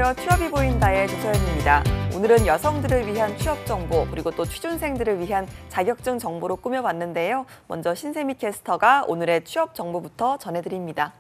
안녕하세요. 취업이 보인다의 조서연입니다. 오늘은 여성들을 위한 취업 정보 그리고 또 취준생들을 위한 자격증 정보로 꾸며봤는데요. 먼저 신세미 캐스터가 오늘의 취업 정보부터 전해드립니다.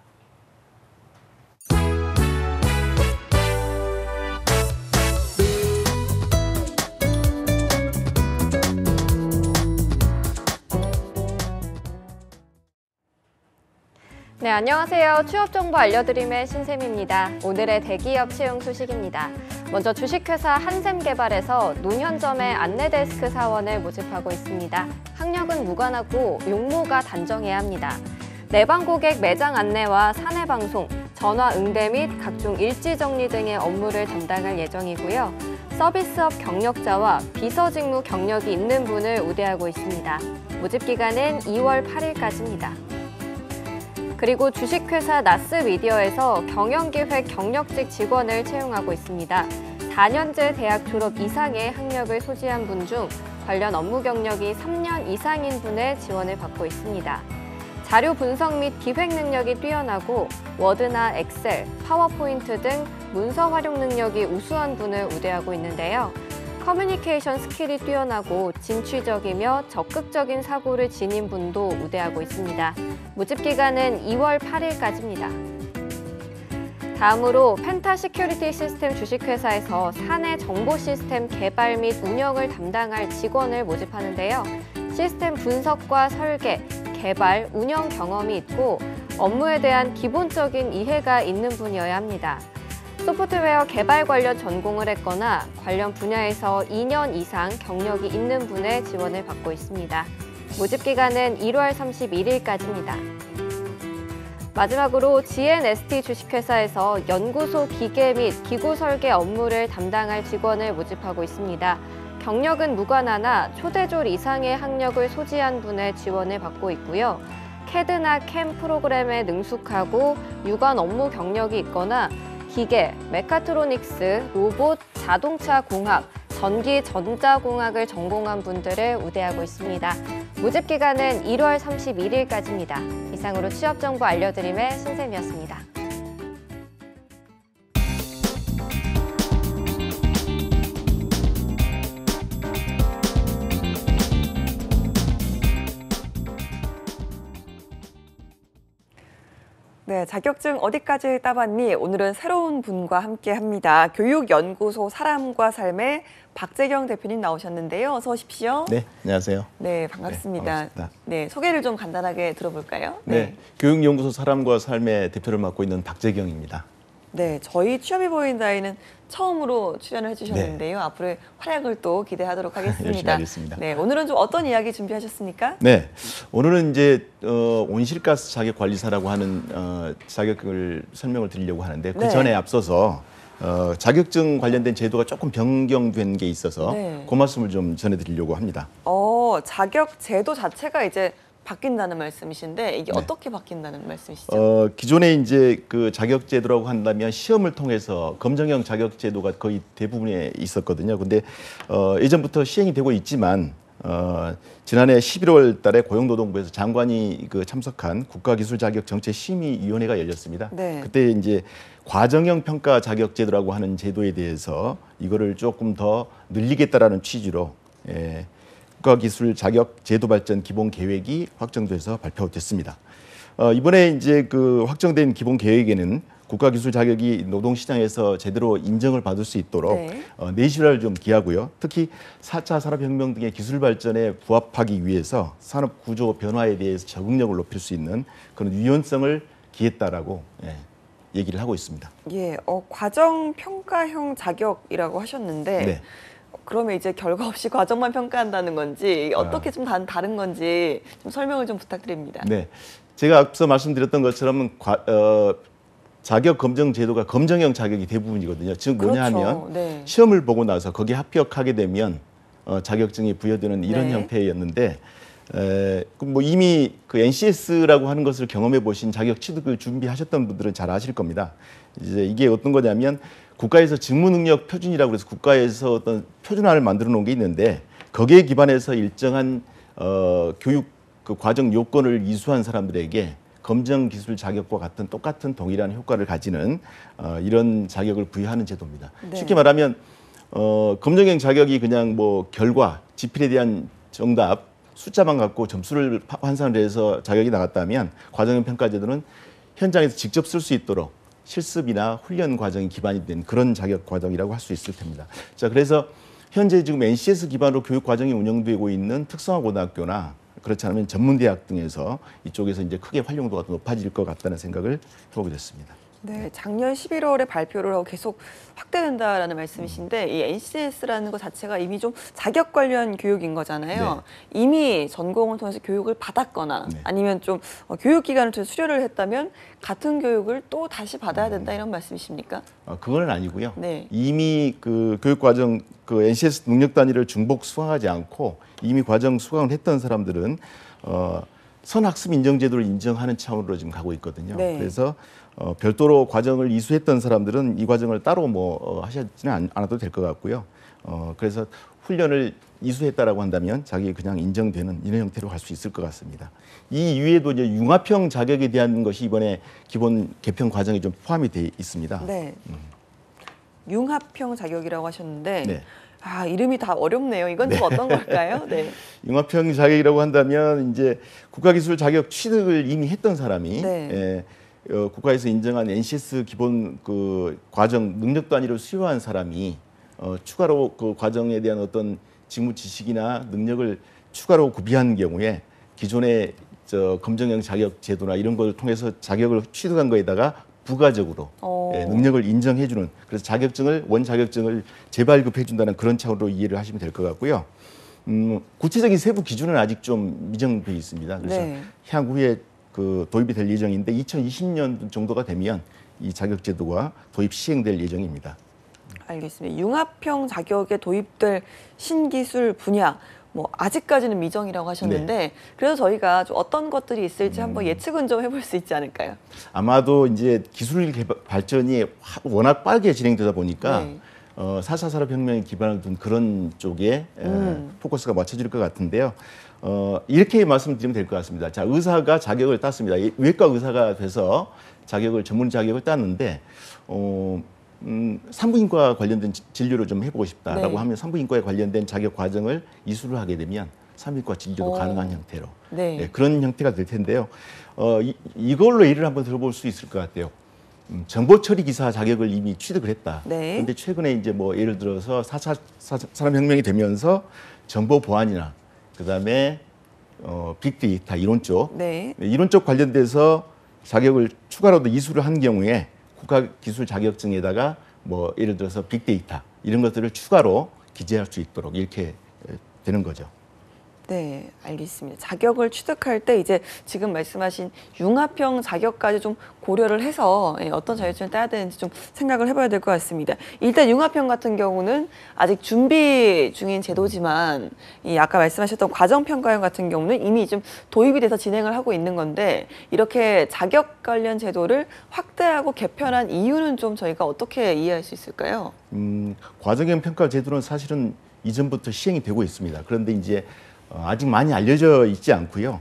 네, 안녕하세요. 취업 정보 알려드림의 신샘입니다. 오늘의 대기업 채용 소식입니다. 먼저 주식회사 한샘개발에서 논현점의 안내데스크 사원을 모집하고 있습니다. 학력은 무관하고 용모가 단정해야 합니다. 내방 고객 매장 안내와 사내 방송, 전화 응대 및 각종 일지 정리 등의 업무를 담당할 예정이고요. 서비스업 경력자와 비서직무 경력이 있는 분을 우대하고 있습니다. 모집 기간은 2월 8일까지입니다. 그리고 주식회사 나스미디어에서 경영기획 경력직 직원을 채용하고 있습니다. 4년제 대학 졸업 이상의 학력을 소지한 분 중 관련 업무 경력이 3년 이상인 분의 지원을 받고 있습니다. 자료 분석 및 기획 능력이 뛰어나고 워드나 엑셀, 파워포인트 등 문서 활용 능력이 우수한 분을 우대하고 있는데요. 커뮤니케이션 스킬이 뛰어나고 진취적이며 적극적인 사고를 지닌 분도 우대하고 있습니다. 모집 기간은 2월 8일까지입니다. 다음으로 펜타 시큐리티 시스템 주식회사에서 사내 정보 시스템 개발 및 운영을 담당할 직원을 모집하는데요. 시스템 분석과 설계, 개발, 운영 경험이 있고 업무에 대한 기본적인 이해가 있는 분이어야 합니다. 소프트웨어 개발 관련 전공을 했거나 관련 분야에서 2년 이상 경력이 있는 분의 지원을 받고 있습니다. 모집 기간은 1월 31일까지입니다. 마지막으로 GNST 주식회사에서 연구소 기계 및 기구 설계 업무를 담당할 직원을 모집하고 있습니다. 경력은 무관하나 초대졸 이상의 학력을 소지한 분의 지원을 받고 있고요. 캐드나 캠 프로그램에 능숙하고 유관 업무 경력이 있거나 기계, 메카트로닉스, 로봇, 자동차 공학, 전기 전자공학을 전공한 분들을 우대하고 있습니다. 모집 기간은 1월 31일까지입니다. 이상으로 취업 정보 알려드림의 신샘이었습니다. 네, 자격증 어디까지 따봤니? 오늘은 새로운 분과 함께합니다. 교육연구소 사람과 삶의 박재경 대표님 나오셨는데요. 어서 오십시오. 네, 안녕하세요. 네, 반갑습니다. 네, 반갑습니다. 네, 소개를 좀 간단하게 들어볼까요? 네, 교육연구소 사람과 삶의 대표를 맡고 있는 박재경입니다. 네, 저희 취업이 보인다에는 처음으로 출연을 해주셨는데요. 앞으로의 활약을 또 기대하도록 하겠습니다. 열심히 하겠습니다. 네, 오늘은 좀 어떤 이야기 준비하셨습니까? 네, 오늘은 이제 온실가스 자격 관리사라고 하는 자격을 설명을 드리려고 하는데 그 전에 앞서서 자격증 관련된 제도가 조금 변경된 게 있어서 그 말씀을 좀 전해드리려고 합니다. 자격 제도 자체가 이제 바뀐다는 말씀이신데 이게 어떻게 바뀐다는 말씀이시죠? 기존에 이제 그 자격 제도라고 한다면 시험을 통해서 검정형 자격 제도가 거의 대부분에 있었거든요. 근데 예전부터 시행이 되고 있지만 지난해 11월 달에 고용노동부에서 장관이 참석한 국가기술자격정책심의위원회가 열렸습니다. 그때 이제 과정형 평가 자격 제도라고 하는 제도에 대해서 이거를 조금 더 늘리겠다라는 취지로 국가기술 자격 제도 발전 기본 계획이 확정돼서 발표됐습니다. 이번에 이제 확정된 기본 계획에는 국가기술 자격이 노동시장에서 제대로 인정을 받을 수 있도록 내실화를 좀 기하고요. 특히 4차 산업혁명 등의 기술 발전에 부합하기 위해서 산업 구조 변화에 대해서 적응력을 높일 수 있는 그런 유연성을 기했다라고 얘기를 하고 있습니다. 예, 과정 평가형 자격이라고 하셨는데 그러면 이제 결과 없이 과정만 평가한다는 건지 어떻게 좀 다른 건지 좀 설명을 좀 부탁드립니다. 네, 제가 앞서 말씀드렸던 것처럼 자격 검정 제도가 검정형 자격이 대부분이거든요. 즉 뭐냐 하면 시험을 보고 나서 거기에 합격하게 되면 자격증이 부여되는 이런 형태였는데 뭐 이미 NCS라고 하는 것을 경험해 보신 자격 취득을 준비하셨던 분들은 잘 아실 겁니다. 이제 이게 어떤 거냐면 국가에서 직무 능력 표준이라고 해서 국가에서 어떤 표준화를 만들어 놓은 게 있는데 거기에 기반해서 일정한 교육 과정 요건을 이수한 사람들에게 검정 기술 자격과 같은 똑같은 동일한 효과를 가지는 이런 자격을 부여하는 제도입니다. 네. 쉽게 말하면 검정형 자격이 그냥 뭐 결과, 지필에 대한 정답, 숫자만 갖고 점수를 환산을 해서 자격이 나갔다면 과정형 평가제도는 현장에서 직접 쓸 수 있도록 실습이나 훈련 과정이 기반이 된 그런 자격 과정이라고 할 수 있을 텐니다. 자, 그래서 현재 지금 NCS 기반으로 교육 과정이 운영되고 있는 특성화 고등학교나 그렇지 않으면 전문대학 등에서 이쪽에서 이제 크게 활용도가 더 높아질 것 같다는 생각을 해보게 됐습니다. 네, 작년 11월에 발표를 하고 계속 확대된다라는 말씀이신데 이 NCS라는 것 자체가 이미 좀 자격 관련 교육인 거잖아요. 네. 이미 전공을 통해서 교육을 받았거나 네. 아니면 좀 교육기관을 통해서 수료를 했다면 같은 교육을 또 다시 받아야 된다 이런 말씀이십니까? 그거는 아니고요. 네. 이미 그 교육과정 그 NCS 능력 단위를 중복 수강하지 않고 이미 과정 수강을 했던 사람들은 선학습 인정제도를 인정하는 차원으로 지금 가고 있거든요. 네. 그래서 별도로 과정을 이수했던 사람들은 이 과정을 따로 하시지는 않아도 될 것 같고요. 그래서 훈련을 이수했다라고 한다면 자기 그냥 인정되는 이런 형태로 갈 수 있을 것 같습니다. 이 이외에도 이제 융합형 자격에 대한 것이 이번에 기본 개편 과정에 좀 포함이 돼 있습니다. 네. 융합형 자격이라고 하셨는데 네. 이름이 다 어렵네요. 이건 좀 어떤 걸까요? 네. 융합형 자격이라고 한다면 이제 국가기술 자격 취득을 이미 했던 사람이 네. 국가에서 인정한 NCS 기본 그 과정 능력 단위로 수료한 사람이 추가로 그 과정에 대한 어떤 직무 지식이나 능력을 추가로 구비한 경우에 기존의 검정형 자격 제도나 이런 걸 통해서 자격을 취득한 거에다가 부가적으로 능력을 인정해주는 그래서 원 자격증을 재발급해준다는 그런 차원으로 이해를 하시면 될 것 같고요. 구체적인 세부 기준은 아직 좀 미정돼 있습니다. 그래서 네. 향후에 그 도입이 될 예정인데 2020년 정도가 되면 이 자격 제도가 도입 시행될 예정입니다. 알겠습니다. 융합형 자격에 도입될 신기술 분야 아직까지는 미정이라고 하셨는데 네. 그래서 저희가 좀 어떤 것들이 있을지 한번 예측은 좀 해볼 수 있지 않을까요? 아마도 이제 기술 발전이 워낙 빠르게 진행되다 보니까 네. 4차 산업혁명에 기반을 둔 그런 쪽에 포커스가 맞춰질 것 같은데요. 이렇게 말씀드리면 될 것 같습니다. 자, 의사가 자격을 땄습니다. 외과 의사가 돼서 전문 자격을 땄는데 산부인과 관련된 진료를 좀 해보고 싶다라고 네. 하면 산부인과에 관련된 자격 과정을 이수를 하게 되면 산부인과 진료도 가능한 형태로 네. 그런 형태가 될 텐데요. 이걸로 예를 한번 들어볼 수 있을 것 같아요. 정보 처리 기사 자격을 이미 취득을 했다. 네. 그런데 최근에 이제 예를 들어서 4차 산업혁명이 되면서 정보 보안이나 그다음에 빅데이터 이론 쪽 네. 이론 쪽 관련돼서 자격을 추가로도 이수를 한 경우에 국가기술 자격증에다가 예를 들어서 빅데이터 이런 것들을 추가로 기재할 수 있도록 이렇게 되는 거죠. 네, 알겠습니다. 자격을 취득할 때 이제 지금 말씀하신 융합형 자격까지 좀 고려를 해서 어떤 자격증을 따야 되는지 좀 생각을 해봐야 될 것 같습니다. 일단 융합형 같은 경우는 아직 준비 중인 제도지만 이 아까 말씀하셨던 과정평가형 같은 경우는 이미 좀 도입이 돼서 진행을 하고 있는 건데 이렇게 자격 관련 제도를 확대하고 개편한 이유는 좀 저희가 어떻게 이해할 수 있을까요? 과정형 평가 제도는 사실은 이전부터 시행이 되고 있습니다. 그런데 이제 아직 많이 알려져 있지 않고요.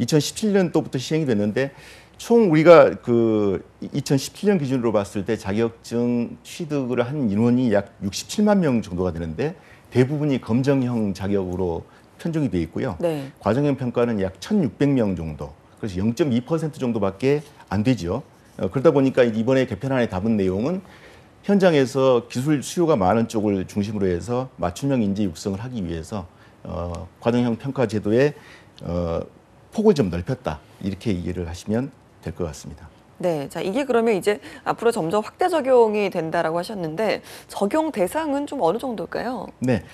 2017년도부터 시행이 됐는데 총 우리가 그 2017년 기준으로 봤을 때 자격증 취득을 한 인원이 약 67만 명 정도가 되는데 대부분이 검정형 자격으로 편중이 돼 있고요. 네. 과정형 평가는 약 1,600명 정도. 그래서 0.2% 정도밖에 안 되죠. 그러다 보니까 이번에 개편안에 담은 내용은 현장에서 기술 수요가 많은 쪽을 중심으로 해서 맞춤형 인재 육성을 하기 위해서 과정형 평가 제도의 폭을 좀 넓혔다 이렇게 이해를 하시면 될 것 같습니다. 네, 자 이게 그러면 이제 앞으로 점점 확대 적용이 된다라고 하셨는데 적용 대상은 좀 어느 정도일까요? 네,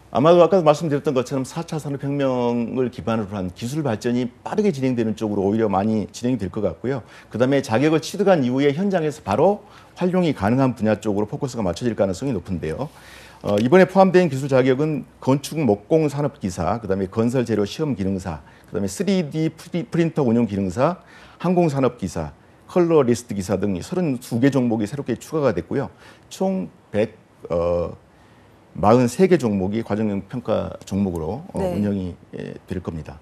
아마도 아까 말씀드렸던 것처럼 4차 산업혁명을 기반으로 한 기술 발전이 빠르게 진행되는 쪽으로 오히려 많이 진행이 될 것 같고요. 그다음에 자격을 취득한 이후에 현장에서 바로 활용이 가능한 분야 쪽으로 포커스가 맞춰질 가능성이 높은데요. 이번에 포함된 기술 자격은 건축 목공 산업 기사, 그다음에 건설 재료 시험 기능사, 그다음에 3D 프린터 운용 기능사, 항공 산업 기사, 컬러 리스트 기사 등 32개 종목이 새롭게 추가가 됐고요. 총 143개 종목이 과정형 평가 종목으로 네. 운영이 될 겁니다.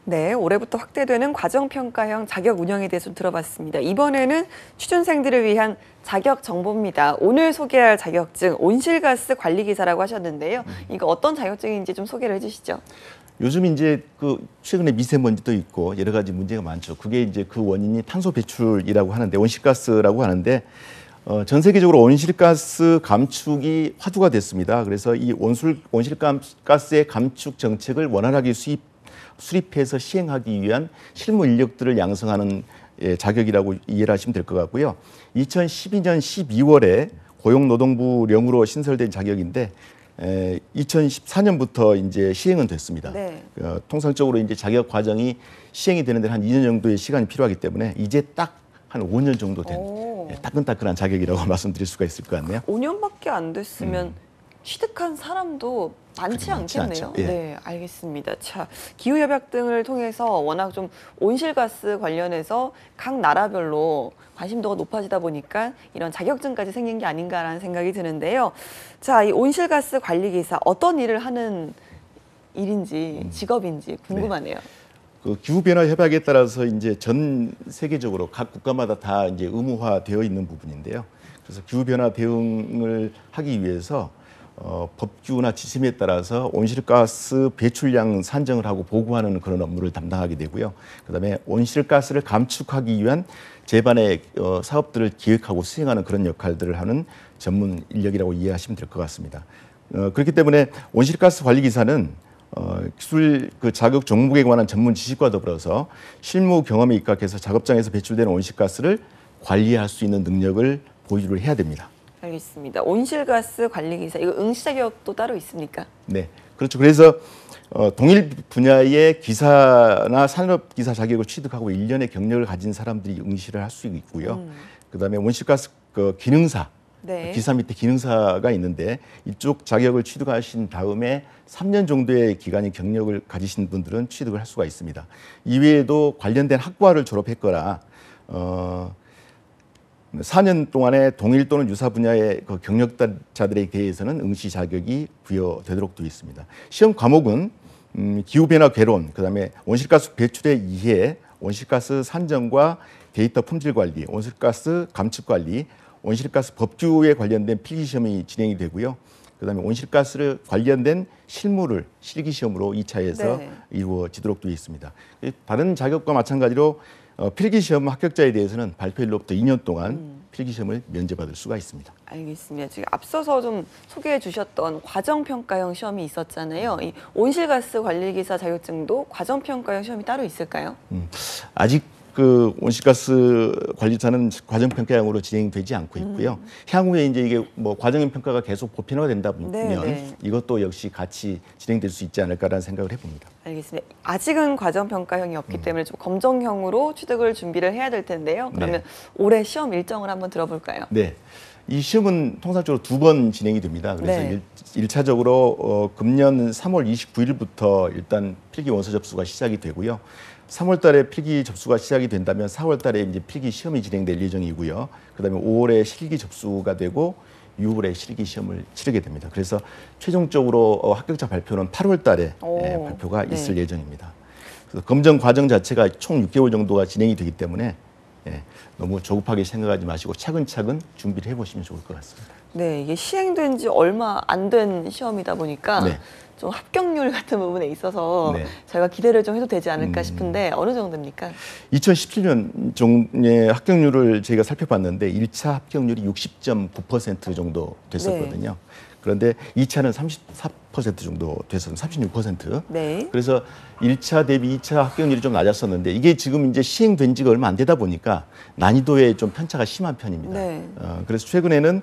네, 올해부터 확대되는 과정평가형 자격 운영에 대해서 좀 들어봤습니다. 이번에는 취준생들을 위한 자격 정보입니다. 오늘 소개할 자격증 온실가스 관리기사라고 하셨는데요. 이거 어떤 자격증인지 좀 소개를 해주시죠. 요즘 이제 그 최근에 미세먼지도 있고 여러 가지 문제가 많죠. 그게 이제 그 원인이 탄소 배출이라고 하는데 온실가스라고 하는데 전 세계적으로 온실가스 감축이 화두가 됐습니다. 그래서 이 온실가스의 감축 정책을 원활하게 수립해서 시행하기 위한 실무 인력들을 양성하는 자격이라고 이해를 하시면 될 것 같고요. 2012년 12월에 고용노동부령으로 신설된 자격인데 2014년부터 이제 시행은 됐습니다. 네. 통상적으로 이제 자격 과정이 시행이 되는 데는 한 2년 정도의 시간이 필요하기 때문에 이제 딱 한 5년 정도 된 따끈따끈한 자격이라고 말씀드릴 수가 있을 것 같네요. 5년밖에 안 됐으면 취득한 사람도 많지 많지 않겠네요. 않죠. 예. 네, 알겠습니다. 자, 기후협약 등을 통해서 워낙 좀 온실가스 관련해서 각 나라별로 관심도가 높아지다 보니까 이런 자격증까지 생긴 게 아닌가라는 생각이 드는데요. 자, 이 온실가스 관리기사 어떤 일을 하는 일인지 직업인지 궁금하네요. 그 기후변화 협약에 따라서 이제 전 세계적으로 각 국가마다 다 이제 의무화되어 있는 부분인데요. 그래서 기후변화 대응을 하기 위해서 법규나 지침에 따라서 온실가스 배출량 산정을 하고 보고하는 그런 업무를 담당하게 되고요. 그다음에 온실가스를 감축하기 위한 제반의 사업들을 기획하고 수행하는 그런 역할들을 하는 전문 인력이라고 이해하시면 될 것 같습니다. 그렇기 때문에 온실가스 관리기사는 기술 그 자격 종목에 관한 전문 지식과 더불어서 실무 경험에 입각해서 작업장에서 배출되는 온실가스를 관리할 수 있는 능력을 보유를 해야 됩니다. 알겠습니다. 온실가스 관리기사 이거 응시 자격도 따로 있습니까? 네, 그렇죠. 그래서 동일 분야의 기사나 산업기사 자격을 취득하고 1년의 경력을 가진 사람들이 응시를 할 수 있고요. 그다음에 온실가스 그 기능사, 네. 기사 밑에 기능사가 있는데 이쪽 자격을 취득하신 다음에 3년 정도의 기간의 경력을 가지신 분들은 취득을 할 수가 있습니다. 이외에도 관련된 학과를 졸업했거나 4년 동안에 동일 또는 유사 분야의 그 경력자들에 대해서는 응시 자격이 부여되도록 되어 있습니다. 시험 과목은 기후변화 개론, 그다음에 온실가스 배출의 이해, 온실가스 산정과 데이터 품질 관리, 온실가스 감축 관리, 온실가스 법규에 관련된 필기 시험이 진행이 되고요. 그다음에 온실가스를 관련된 실무를 실기 시험으로 2차에서 네. 이루어지도록 되어 있습니다. 다른 자격과 마찬가지로 필기 시험 합격자에 대해서는 발표일로부터 2년 동안 필기 시험을 면제받을 수가 있습니다. 알겠습니다. 지금 앞서서 좀 소개해 주셨던 과정평가형 시험이 있었잖아요. 이 온실가스 관리기사 자격증도 과정평가형 시험이 따로 있을까요? 아직 그 온실가스 관리사는 과정평가형으로 진행되지 않고 있고요. 향후에 이제 이게 뭐 과정 평가가 계속 보편화가 된다 보면 네. 이것도 역시 같이 진행될 수 있지 않을까라는 생각을 해봅니다. 알겠습니다. 아직은 과정평가형이 없기 때문에 좀 검정형으로 취득을 준비를 해야 될 텐데요. 그러면 올해 시험 일정을 한번 들어볼까요? 네. 이 시험은 통상적으로 2번 진행이 됩니다. 그래서 네. 1차적으로 금년 3월 29일부터 일단 필기 원서 접수가 시작이 되고요. 3월 달에 필기 접수가 시작이 된다면 4월 달에 이제 필기 시험이 진행될 예정이고요. 그다음에 5월에 실기 접수가 되고 6월에 실기 시험을 치르게 됩니다. 그래서 최종적으로 합격자 발표는 8월 달에 발표가 네. 있을 예정입니다. 그래서 검정 과정 자체가 총 6개월 정도가 진행이 되기 때문에 너무 조급하게 생각하지 마시고 차근차근 준비를 해보시면 좋을 것 같습니다. 네, 이게 시행된 지 얼마 안 된 시험이다 보니까 네. 좀 합격률 같은 부분에 있어서 네. 저희가 기대를 좀 해도 되지 않을까 싶은데 어느 정도입니까? 2017년 정의 합격률을 저희가 살펴봤는데 1차 합격률이 60.9% 정도 됐었거든요. 그런데 2차는 34% 정도 됐었는데 36%. 네. 그래서 1차 대비 2차 합격률이 좀 낮았었는데 이게 지금 이제 시행된 지가 얼마 안 되다 보니까 난이도에 좀 편차가 심한 편입니다. 네. 그래서 최근에는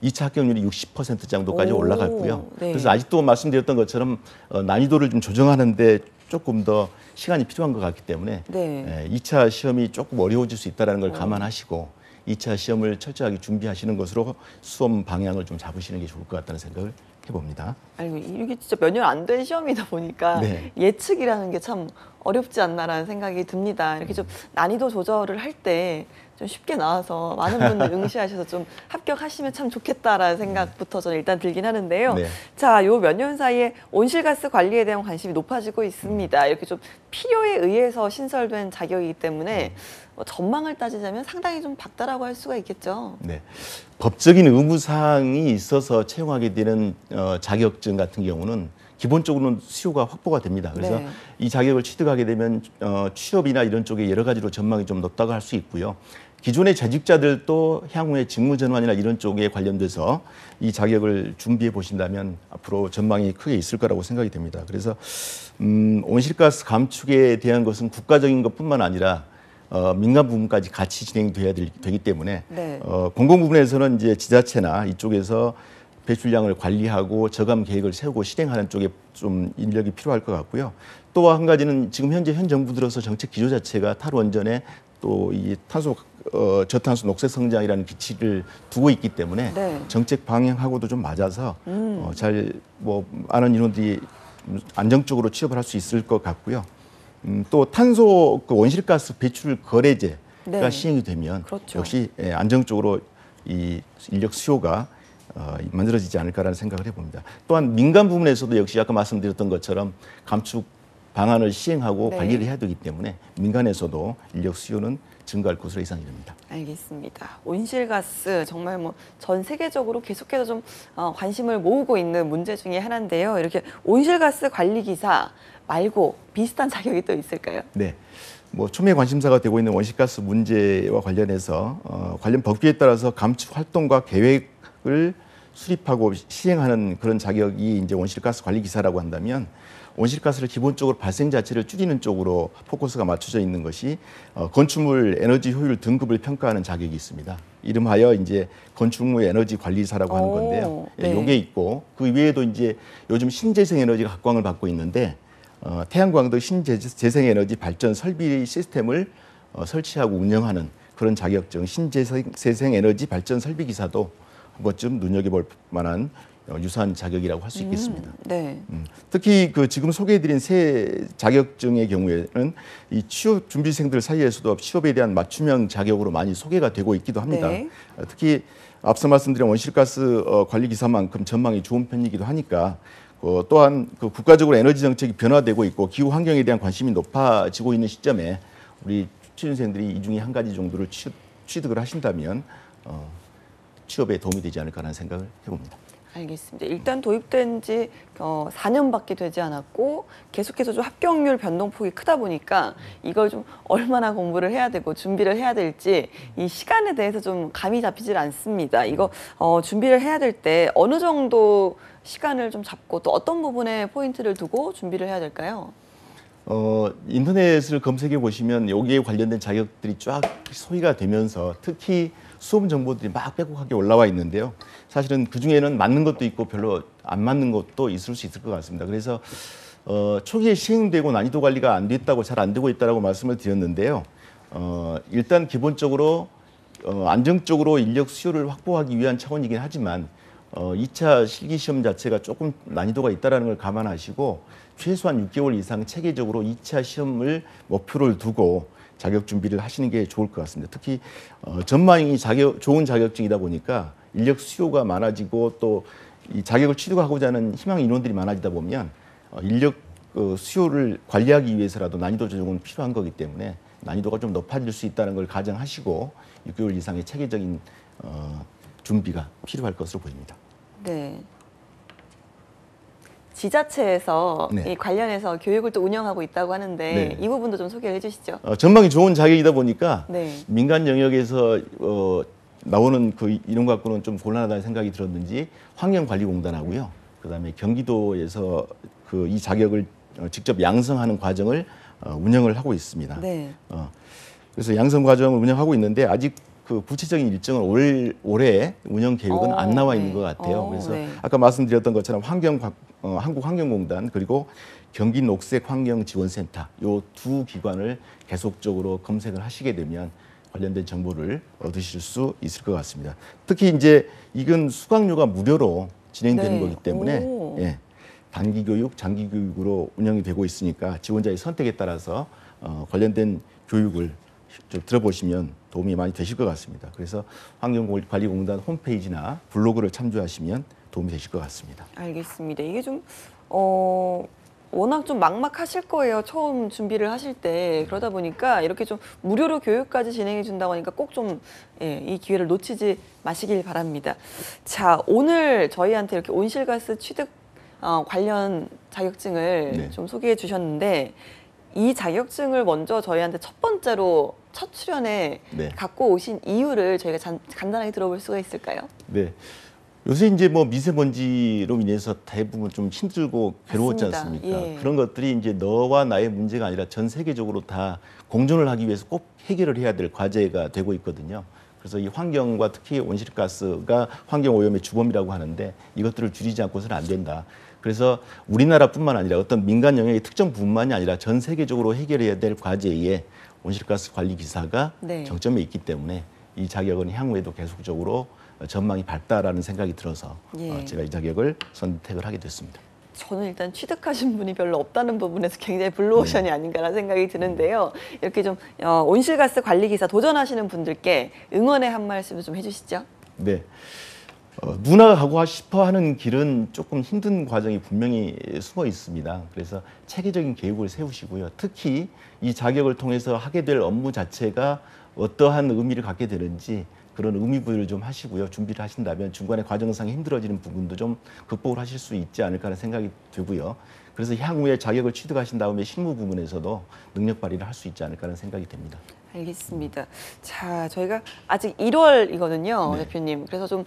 2차 합격률이 60% 정도까지 올라갔고요. 네. 그래서 아직도 말씀드렸던 것처럼 난이도를 좀 조정하는데 조금 더 시간이 필요한 것 같기 때문에 네. 2차 시험이 조금 어려워질 수 있다는 걸 감안하시고 2차 시험을 철저하게 준비하시는 것으로 수험 방향을 좀 잡으시는 게 좋을 것 같다는 생각을 해봅니다. 아니 이게 진짜 몇 년 안 된 시험이다 보니까 네. 예측이라는 게 참 어렵지 않나라는 생각이 듭니다. 이렇게 좀 난이도 조절을 할 때 좀 쉽게 나와서 많은 분들 응시하셔서 좀 합격하시면 참 좋겠다라는 생각부터 저는 일단 들긴 하는데요. 네. 자, 요 몇 년 사이에 온실가스 관리에 대한 관심이 높아지고 있습니다. 이렇게 좀 필요에 의해서 신설된 자격이기 때문에 전망을 따지자면 상당히 좀 밝다라고 할 수가 있겠죠. 네. 법적인 의무사항이 있어서 채용하게 되는 자격증 같은 경우는 기본적으로는 수요가 확보가 됩니다. 그래서 네. 이 자격을 취득하게 되면 취업이나 이런 쪽에 여러 가지로 전망이 좀 높다고 할 수 있고요. 기존의 재직자들도 향후에 직무 전환이나 이런 쪽에 관련돼서 이 자격을 준비해 보신다면 앞으로 전망이 크게 있을 거라고 생각이 됩니다. 그래서 온실가스 감축에 대한 것은 국가적인 것뿐만 아니라 민간 부분까지 같이 진행돼야 되기 때문에 네. 공공 부분에서는 이제 지자체나 이쪽에서 배출량을 관리하고 저감 계획을 세우고 실행하는 쪽에 좀 인력이 필요할 것 같고요. 또 한 가지는 지금 현재 현 정부 들어서 정책 기조 자체가 탈원전에 또 이 저탄소 녹색 성장이라는 기치를 두고 있기 때문에 네. 정책 방향하고도 좀 맞아서 잘 많은 인원들이 안정적으로 취업을 할 수 있을 것 같고요. 또 탄소 온실가스 배출 거래제가 네. 시행이 되면 그렇죠. 역시 안정적으로 이 인력 수요가 만들어지지 않을까라는 생각을 해봅니다. 또한 민간 부분에서도 역시 아까 말씀드렸던 것처럼 감축 방안을 시행하고 네. 관리를 해야 되기 때문에 민간에서도 인력 수요는 증가할 것으로 예상이 됩니다. 알겠습니다. 온실가스 정말 뭐 전 세계적으로 계속해서 좀 관심을 모으고 있는 문제 중에 하나인데요. 이렇게 온실가스 관리 기사 말고 비슷한 자격이 또 있을까요? 네. 초미의 관심사가 되고 있는 온실가스 문제와 관련해서 관련 법규에 따라서 감축 활동과 계획을 수립하고 시행하는 그런 자격이 이제 온실가스 관리 기사라고 한다면 온실가스를 기본적으로 발생 자체를 줄이는 쪽으로 포커스가 맞춰져 있는 것이 건축물 에너지 효율 등급을 평가하는 자격이 있습니다. 이름하여 이제 건축물 에너지 관리사라고 하는 건데요. 네. 이게 있고 그 외에도 이제 요즘 신재생 에너지가 각광을 받고 있는데 태양광 등 신재생 에너지 발전 설비 시스템을 설치하고 운영하는 그런 자격증 신재생 에너지 발전 설비 기사도 한 번쯤 눈여겨볼 만한 유사한 자격이라고 할 수 있겠습니다. 네. 특히 지금 소개해드린 세 자격증의 경우에는 이 취업 준비생들 사이에서도 취업에 대한 맞춤형 자격으로 많이 소개가 되고 있기도 합니다. 네. 특히 앞서 말씀드린 온실가스 관리 기사만큼 전망이 좋은 편이기도 하니까 또한 국가적으로 에너지 정책이 변화되고 있고 기후 환경에 대한 관심이 높아지고 있는 시점에 우리 취준생들이 이 중에 한 가지 정도를 취득을 하신다면 취업에 도움이 되지 않을까라는 생각을 해봅니다. 알겠습니다. 일단 도입된 지 4년밖에 되지 않았고 계속해서 좀 합격률 변동폭이 크다 보니까 이걸 좀 얼마나 공부를 해야 되고 준비를 해야 될지 이 시간에 대해서 좀 감이 잡히질 않습니다. 이거 준비를 해야 될 때 어느 정도 시간을 좀 잡고 또 어떤 부분에 포인트를 두고 준비를 해야 될까요? 인터넷을 검색해 보시면 여기에 관련된 자격들이 쫙 소개가 되면서 특히 수험 정보들이 막 빼곡하게 올라와 있는데요. 사실은 그 중에는 맞는 것도 있고 별로 안 맞는 것도 있을 수 있을 것 같습니다. 그래서 초기에 시행되고 난이도 관리가 안 됐다고 잘 안 되고 있다고 말씀을 드렸는데요. 일단 기본적으로 안정적으로 인력 수요를 확보하기 위한 차원이긴 하지만 2차 실기 시험 자체가 조금 난이도가 있다는 걸 감안하시고 최소한 6개월 이상 체계적으로 2차 시험을 목표를 두고 자격 준비를 하시는 게 좋을 것 같습니다. 특히 전망이 좋은 자격증이다 보니까 인력 수요가 많아지고 또 이 자격을 취득하고자 하는 희망 인원들이 많아지다 보면 인력 수요를 관리하기 위해서라도 난이도 조정은 필요한 거기 때문에 난이도가 좀 높아질 수 있다는 걸 가정하시고 6개월 이상의 체계적인 준비가 필요할 것으로 보입니다. 네. 지자체에서 네. 이 관련해서 교육을 또 운영하고 있다고 하는데 네. 이 부분도 좀 소개를 해주시죠. 전망이 좋은 자격이다 보니까 네. 민간 영역에서 나오는 그 이름 갖고는 좀 곤란하다는 생각이 들었는지 환경관리공단하고요. 그다음에 경기도에서 이 자격을 직접 양성하는 과정을 운영을 하고 있습니다. 네. 그래서 양성 과정을 운영하고 있는데 아직 구체적인 일정은 올해 운영 계획은 안 나와 있는 것 같아요. 그래서 네. 아까 말씀드렸던 것처럼 한국환경공단 그리고 경기녹색환경지원센터 이 두 기관을 계속적으로 검색을 하시게 되면 관련된 정보를 얻으실 수 있을 것 같습니다. 특히 이제 이건 수강료가 무료로 진행되는 네. 거기 때문에 오. 예, 단기 교육, 장기 교육으로 운영이 되고 있으니까 지원자의 선택에 따라서 관련된 교육을 좀 들어보시면 도움이 많이 되실 것 같습니다. 그래서 환경관리공단 홈페이지나 블로그를 참조하시면 도움이 되실 것 같습니다. 알겠습니다. 이게 좀 워낙 좀 막막하실 거예요. 처음 준비를 하실 때. 그러다 보니까 이렇게 좀 무료로 교육까지 진행해 준다고 하니까 꼭 좀 이 기회를 놓치지 마시길 바랍니다. 자, 오늘 저희한테 이렇게 온실가스 취득 관련 자격증을 네. 좀 소개해 주셨는데 이 자격증을 먼저 저희한테 첫 번째로 첫 출연에 네. 갖고 오신 이유를 저희가 간단하게 들어볼 수가 있을까요? 네. 요새 이제 뭐 미세먼지로 인해서 대부분 좀 힘들고 괴로웠지 맞습니다. 않습니까? 예. 그런 것들이 이제 너와 나의 문제가 아니라 전 세계적으로 다 공존을 하기 위해서 꼭 해결을 해야 될 과제가 되고 있거든요. 그래서 이 환경과 특히 온실가스가 환경 오염의 주범이라고 하는데 이것들을 줄이지 않고서는 안 된다. 그래서 우리나라뿐만 아니라 어떤 민간 영역의 특정 부분만이 아니라 전 세계적으로 해결해야 될 과제에 온실가스 관리 기사가 네. 정점에 있기 때문에 이 자격은 향후에도 계속적으로 전망이 밝다라는 생각이 들어서 예. 제가 이 자격을 선택을 하게 됐습니다. 저는 일단 취득하신 분이 별로 없다는 부분에서 굉장히 블루오션이 아닌가라는 생각이 드는데요. 이렇게 좀 온실가스 관리 기사 도전하시는 분들께 응원의 한 말씀을 좀 해주시죠. 네. 누나가 가고 싶어 하는 길은 조금 힘든 과정이 분명히 숨어 있습니다. 그래서 체계적인 계획을 세우시고요. 특히 이 자격을 통해서 하게 될 업무 자체가 어떠한 의미를 갖게 되는지 그런 의미부여를 좀 하시고요. 준비를 하신다면 중간에 과정상 힘들어지는 부분도 좀 극복을 하실 수 있지 않을까 하는 생각이 들고요. 그래서 향후에 자격을 취득하신 다음에 실무 부분에서도 능력 발휘를 할 수 있지 않을까 하는 생각이 됩니다. 알겠습니다. 자, 저희가 아직 1월이거든요, 네. 대표님. 그래서 좀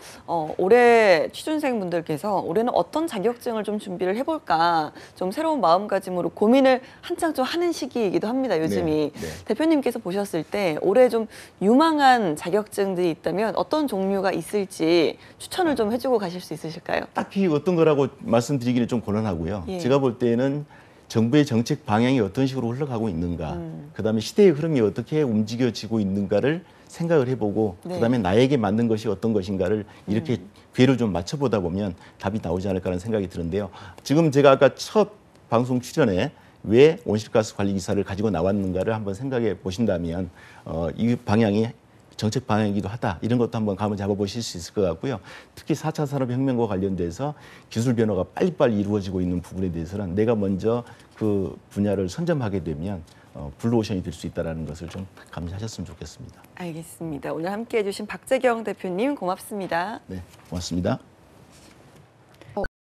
올해 취준생분들께서 올해는 어떤 자격증을 좀 준비를 해볼까 좀 새로운 마음가짐으로 고민을 한창 좀 하는 시기이기도 합니다, 요즘이. 네, 네. 대표님께서 보셨을 때 올해 좀 유망한 자격증들이 있다면 어떤 종류가 있을지 추천을 좀 해주고 가실 수 있으실까요? 딱히 어떤 거라고 말씀드리기는 좀 곤란하고요. 예. 제가 볼 때는 정부의 정책 방향이 어떤 식으로 흘러가고 있는가, 그다음에 시대의 흐름이 어떻게 움직여지고 있는가를 생각을 해보고 네. 그다음에 나에게 맞는 것이 어떤 것인가를 이렇게 궤를 좀 맞춰보다 보면 답이 나오지 않을까라는 생각이 드는데요. 지금 제가 아까 첫 방송 출연에 왜 온실가스 관리 기사를 가지고 나왔는가를 한번 생각해 보신다면 이 방향이 정책 방향이기도 하다. 이런 것도 한번 감을 잡아보실 수 있을 것 같고요. 특히 4차 산업혁명과 관련돼서 기술 변화가 빨리빨리 이루어지고 있는 부분에 대해서는 내가 먼저 그 분야를 선점하게 되면 블루오션이 될 수 있다는 것을 좀 감지하셨으면 좋겠습니다. 알겠습니다. 오늘 함께해 주신 박재경 대표님 고맙습니다. 네, 고맙습니다.